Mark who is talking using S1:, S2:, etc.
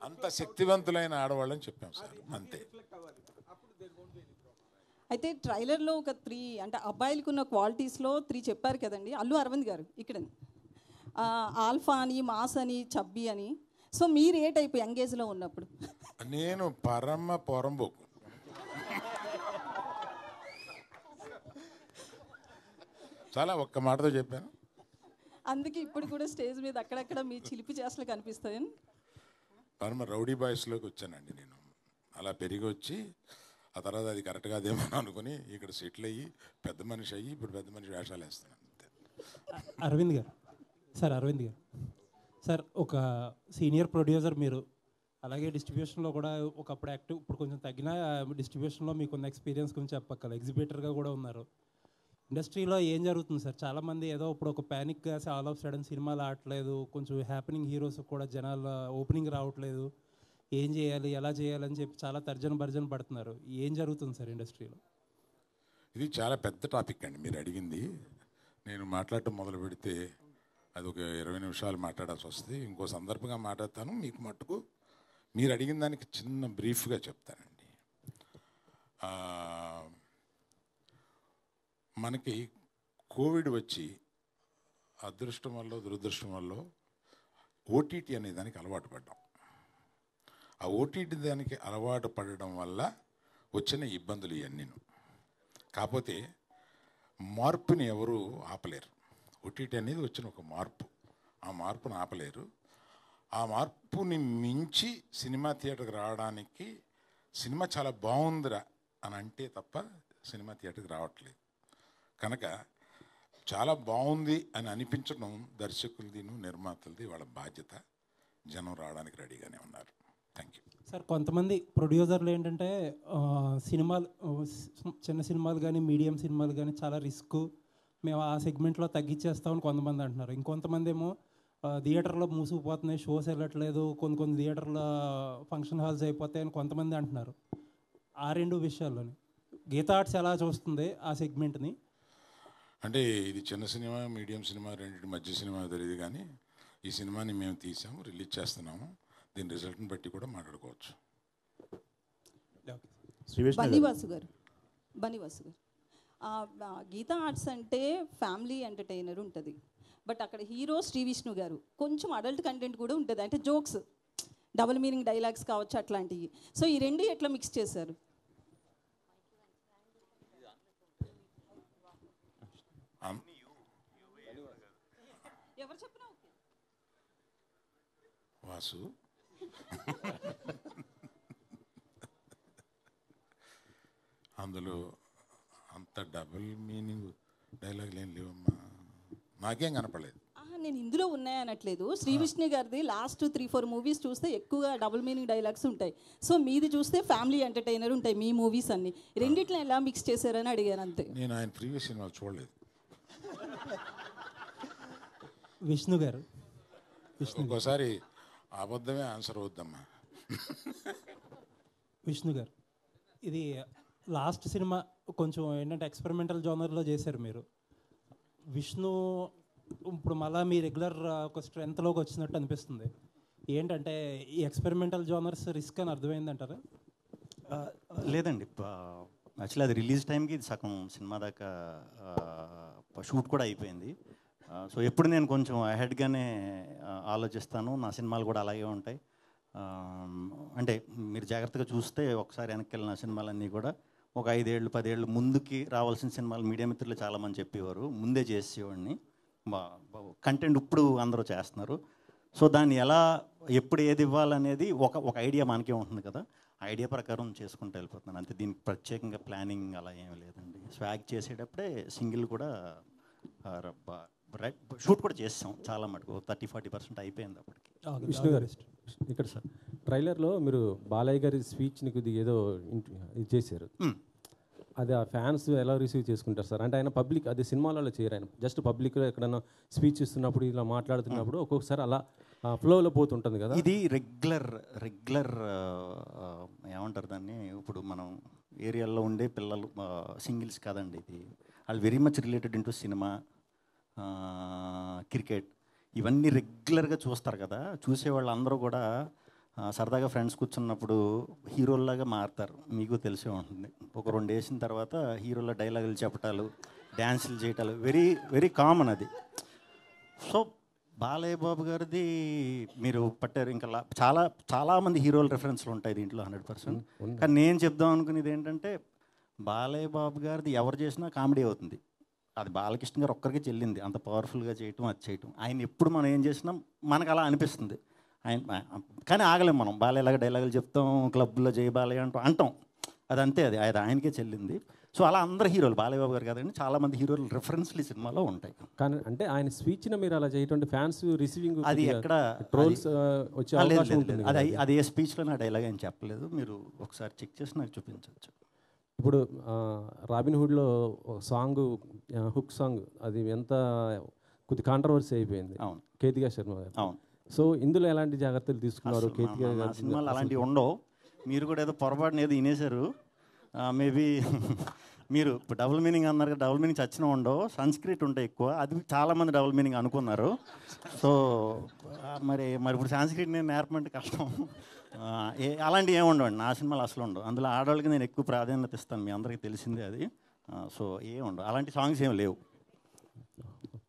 S1: అంత శక్తివంతులైన ఆడవాళ్ళని చెప్పాం సార్, అంతే.
S2: అయితే ట్రైలర్లో ఒక 3 అంటే అబ్బాయిలకు ఉన్న క్వాలిటీస్లో 3 చెప్పారు కదండి అల్లు అరవింద్ గారు ఇక్కడ. ఆల్ఫా అని, మాస్ అని, చబ్బీ అని. సో మీరు ఏ టైప్ యంగేజ్లో ఉన్నప్పుడు?
S1: నేను పరమ పొరంబోకు. చాలా ఒక్క మాటతో చెప్పాను.
S2: అందుకే ఇప్పుడు కూడా స్టేజ్ మీద అక్కడక్కడ మీ చిలిపి చేష్టలు కనిపిస్తాయి.
S1: పరమ రౌడీ బాయ్స్లోకి వచ్చానండి నేను. అలా పెరిగి వచ్చి ఆ తర్వాత అది కరెక్ట్ కాదేమో అనుకుని ఇక్కడ సెటిల్ అయ్యి పెద్ద మనిషి అయ్యి ఇప్పుడు పెద్ద మనిషి వేషాలు వేస్తున్నాను అంతే.
S3: అరవింద్ గారు సార్, ఒక సీనియర్ ప్రొడ్యూసర్ మీరు, అలాగే డిస్ట్రిబ్యూషన్లో కూడా ఒకప్పుడు యాక్టివ్, ఇప్పుడు కొంచెం తగ్గిన డిస్ట్రిబ్యూషన్లో మీకున్న ఎక్స్పీరియన్స్ గురించి చెప్పక్కల ఎగ్జిబిటర్గా కూడా ఉన్నారు. ఇండస్ట్రీలో ఏం జరుగుతుంది సార్? చాలామంది ఏదో ఇప్పుడు ఒక ప్యానిక్గా ఆల్ ఆఫ్ సడన్ సినిమాలు ఆడట్లేదు, కొంచెం హ్యాపెనింగ్ హీరోస్ కూడా జనాలు ఓపెనింగ్ రావట్లేదు, ఏం చేయాలి ఎలా చేయాలని చెప్పి చాలా తర్జన పడుతున్నారు. ఏం జరుగుతుంది సార్ ఇండస్ట్రీలో?
S1: ఇది చాలా పెద్ద టాపిక్ అండి మీరు అడిగింది. నేను మాట్లాడటం మొదలు పెడితే అది ఒక 20 నిమిషాలు మాట్లాడాల్సి వస్తుంది. ఇంకో సందర్భంగా మాట్లాడతాను. మీకు మట్టుకు మీరు అడిగిన దానికి చిన్న బ్రీఫ్గా చెప్తానండి. మనకి కోవిడ్ వచ్చి అదృష్టం వల్ల దురదృష్టం వల్ల ఓటీటీ అనే దానికి అలవాటు పడ్డాం. ఆ ఓటీటీ దానికి అలవాటు పడడం వల్ల వచ్చిన ఇబ్బందులు ఇవన్నీను. కాకపోతే మార్పుని ఎవరు ఆపలేరు. ఓటీటీ అనేది వచ్చిన ఒక మార్పు, ఆ మార్పుని ఆపలేరు. ఆ మార్పుని మించి సినిమా థియేటర్కి రావడానికి సినిమా చాలా బాగుందిరా అని అంటే తప్ప సినిమా థియేటర్కి రావట్లేదు. కనుక చాలా బాగుంది అని అనిపించడం దర్శకులది నిర్మాతలది వాళ్ళ బాధ్యత. జనం రావడానికి రెడీగానే ఉన్నారు. Thank you
S3: sir. కొంతమంది ప్రొడ్యూసర్లు ఏంటంటే సినిమాలు, చిన్న సినిమాలు కానీ మీడియం సినిమాలు కానీ చాలా రిస్క్, మేము ఆ సెగ్మెంట్లో తగ్గించేస్తామని కొంతమంది అంటున్నారు. ఇంకొంతమంది ఏమో థియేటర్లో మూసుకుపోతున్నాయి, షోస్ వెళ్ళట్లేదు, కొన్ని థియేటర్లో ఫంక్షన్ హాల్స్ అయిపోతాయని కొంతమంది అంటున్నారు. ఆ 2 విషయాల్లోని గీతా ఆర్ట్స్ ఎలా చూస్తుంది ఆ సెగ్మెంట్ని?
S1: అంటే ఇది చిన్న సినిమా మీడియం సినిమా రెండింటి మధ్య సినిమా తెలియదు, కానీ ఈ సినిమాని మేము తీసాము, రిలీజ్ చేస్తున్నాము. దీని రిజల్ట్ని బట్టి కూడా మాట్లాడుకోవచ్చు.
S2: బనివాసు గారు గీతా ఆర్ట్స్ అంటే ఫ్యామిలీ ఎంటర్టైనర్ ఉంటుంది, బట్ అక్కడ హీరో శ్రీ విష్ణు గారు కొంచెం అడల్ట్ కంటెంట్ కూడా ఉంటుంది. అంటే జోక్స్, డబుల్ మీనింగ్ డైలాగ్స్ కావచ్చు అట్లాంటివి. సో ఈ 2 ఎట్లా మిక్స్ చేశారు? ఎవరు చెప్పినా
S1: వాసు అందులో అంత డబుల్ మీనింగ్ డైలాగులు ఏం లేవమ్మా, నాకేం కనపడలేదు.
S2: నేను ఇందులో ఉన్నాయనట్లేదు. శ్రీ విష్ణు గారిది లాస్ట్ 3-4 మూవీస్ చూస్తే ఎక్కువగా డబుల్ మీనింగ్ డైలాగ్స్ ఉంటాయి. సో మీది చూస్తే ఫ్యామిలీ ఎంటర్టైనర్ ఉంటాయి మీ మూవీస్ అన్ని. రెండిట్లో ఎలా మిక్స్ చేశారని అడిగాను అంతే.
S1: నేను ఆయన ప్రీవియస్ సినిమాలు చూడలేదు.
S3: విష్ణు గారు
S1: ఇంకోసారి అబద్ధమే ఆన్సర్ అవుద్దమ్మా.
S3: విష్ణు గారు, ఇది లాస్ట్ సినిమా కొంచెం ఏంటంటే ఎక్స్పెరిమెంటల్ జోనర్లో చేశారు మీరు. విష్ణు ఇప్పుడు మళ్ళీ మీ రెగ్యులర్ ఒక స్ట్రెంత్లోకి వచ్చినట్టు అనిపిస్తుంది. ఏంటంటే ఈ ఎక్స్పెరిమెంటల్ జోనర్స్ రిస్క్ అని అర్థమైందంటారా?
S4: లేదండి, యాక్చువల్లీ అది రిలీజ్ టైంకి సగం సినిమా దాకా షూట్ కూడా అయిపోయింది. సో ఎప్పుడు నేను కొంచెం అహెడ్గానే ఆలోచిస్తాను. నా సినిమాలు కూడా అలాగే ఉంటాయి. అంటే మీరు జాగ్రత్తగా చూస్తే ఒకసారి వెనక్కి వెళ్ళిన సినిమాలన్నీ కూడా ఒక 5 ఏళ్ళు 10 ఏళ్ళు ముందుకి రావాల్సిన సినిమాలు మీడియా మిత్రులు చాలామంది చెప్పేవారు, ముందే చేసేవాడిని. కంటెంట్ ఇప్పుడు అందరూ చేస్తున్నారు. సో దాన్ని ఎలా ఎప్పుడు ఏది ఇవ్వాలనేది ఒక ఐడియా మనకే ఉంటుంది కదా, ఐడియా ప్రకారం చేసుకుంటూ వెళ్ళిపోతున్నాను అంతే. దీనికి ప్రత్యేకంగా ప్లానింగ్ అలా ఏమీ లేదండి. స్వాగ్ చేసేటప్పుడే సింగిల్ కూడా షూట్ కూడా చేసాం చాలా మటుకు, 30-40% అయిపోయింది అప్పటికి.
S5: విష్ణు గారు ఇక్కడ సార్ ట్రైలర్లో మీరు బాలయ్య గారి స్పీచ్ని కొద్దిగా ఏదో ఇది చేశారు, అది ఆ ఫ్యాన్స్ ఎలా రిసీవ్ చేసుకుంటారు సార్? అంటే ఆయన పబ్లిక్, అది సినిమాలలో చేయరు, ఆయన జస్ట్ పబ్లిక్లో ఎక్కడైనా స్పీచ్ ఇస్తున్నప్పుడు ఇలా మాట్లాడుతున్నప్పుడు ఒక్కొక్కసారి అలా ఫ్లోలో పోతుంటుంది కదా.
S4: ఇది రెగ్యులర్ ఏమంటారు దాన్ని, ఇప్పుడు మనం ఏరియాల్లో ఉండే పిల్లలు సింగిల్స్ కాదండి, ఇది వాళ్ళు very much related into cinema, cricket, ఇవన్నీ రెగ్యులర్గా చూస్తారు కదా. చూసేవాళ్ళు అందరూ కూడా సరదాగా ఫ్రెండ్స్ కూర్చున్నప్పుడు హీరోల్లాగా మారుతారు, మీకు తెలిసే ఉంటుంది. ఒక 2 వేసిన తర్వాత హీరోల డైలాగులు చెప్పటాలు, డ్యాన్సులు చేయటాలు వెరీ వెరీ కామన్ అది. సో బాలయ్య బాబు గారిది మీరు పట్టారు. ఇంకా చాలామంది హీరోల రెఫరెన్స్లు ఉంటాయి దీంట్లో 100%. కానీ నేను చెప్దాం అనుకునేది ఏంటంటే, బాలయ్య బాబు గారిది ఎవరు చేసినా కామెడీ అవుతుంది. అది బాలకృష్ణ గారు ఒక్కరికి చెల్లింది, అంత పవర్ఫుల్గా చేయటం, అది చేయటం. ఆయన ఎప్పుడు మనం ఏం చేసినా మనకు అలా అనిపిస్తుంది. కానీ ఆగలేం మనం. బాలయ్యలాగా డైలాగులు చెప్తాం, క్లబ్లో జై బాలయ్య అంటాం. అదంతే, అది ఆయనకే చెల్లింది. సో అలా అందరు హీరోలు, బాలయ్య బాబు గారు కాదండి, చాలామంది హీరోలు రెఫరెన్స్లు ఈ సినిమాలో ఉంటాయి.
S5: కానీ అంటే ఆయన స్పీచ్ని మీరు అలా చేయటం ఫ్యాన్స్ రిసీవింగ్
S4: అది ఎక్కడ
S5: ట్రోల్స్ వచ్చే అవకాశం ఉంటుంది.
S4: అది ఏ స్పీచ్లో నా డైలాగ్ అని చెప్పలేదు, మీరు ఒకసారి చెక్ చేసి నాకు చూపించవచ్చు.
S5: ఇప్పుడు రాబిన్హుడ్లో సాంగ్, హుక్ సాంగ్, అది ఎంత కొద్ది కాంట్రవర్సీ అయిపోయింది.
S4: అవును,
S5: కేతికా శర్మ గారు.
S4: అవును.
S5: సో ఇందులో ఎలాంటి జాగ్రత్తలు తీసుకున్నారు కేతికా గారు?
S4: సినిమాలు అలాంటివి ఉండవు. మీరు కూడా ఏదో పొరపాటున ఏదో వినేశారు మేబీ. మీరు ఇప్పుడు డబుల్ మీనింగ్ అన్నారు కదా, డబుల్ మీనింగ్ చచ్చిన ఉండవు, సంస్క్రిట్ ఉంటాయి ఎక్కువ. అది చాలామంది డబుల్ మీనింగ్ అనుకున్నారు. సో మరి ఇప్పుడు సంస్క్రిట్ నేను నేర్పమంటే కష్టం. అలాంటివి ఏమి ఉండవండి నా సినిమాలు, అసలు ఉండవు. అందులో ఆడవాళ్ళకి నేను ఎక్కువ ప్రాధాన్యత ఇస్తాను, మీ అందరికీ తెలిసిందే అది. సో ఏమి ఉండవు, అలాంటి సాంగ్స్ ఏమి లేవు.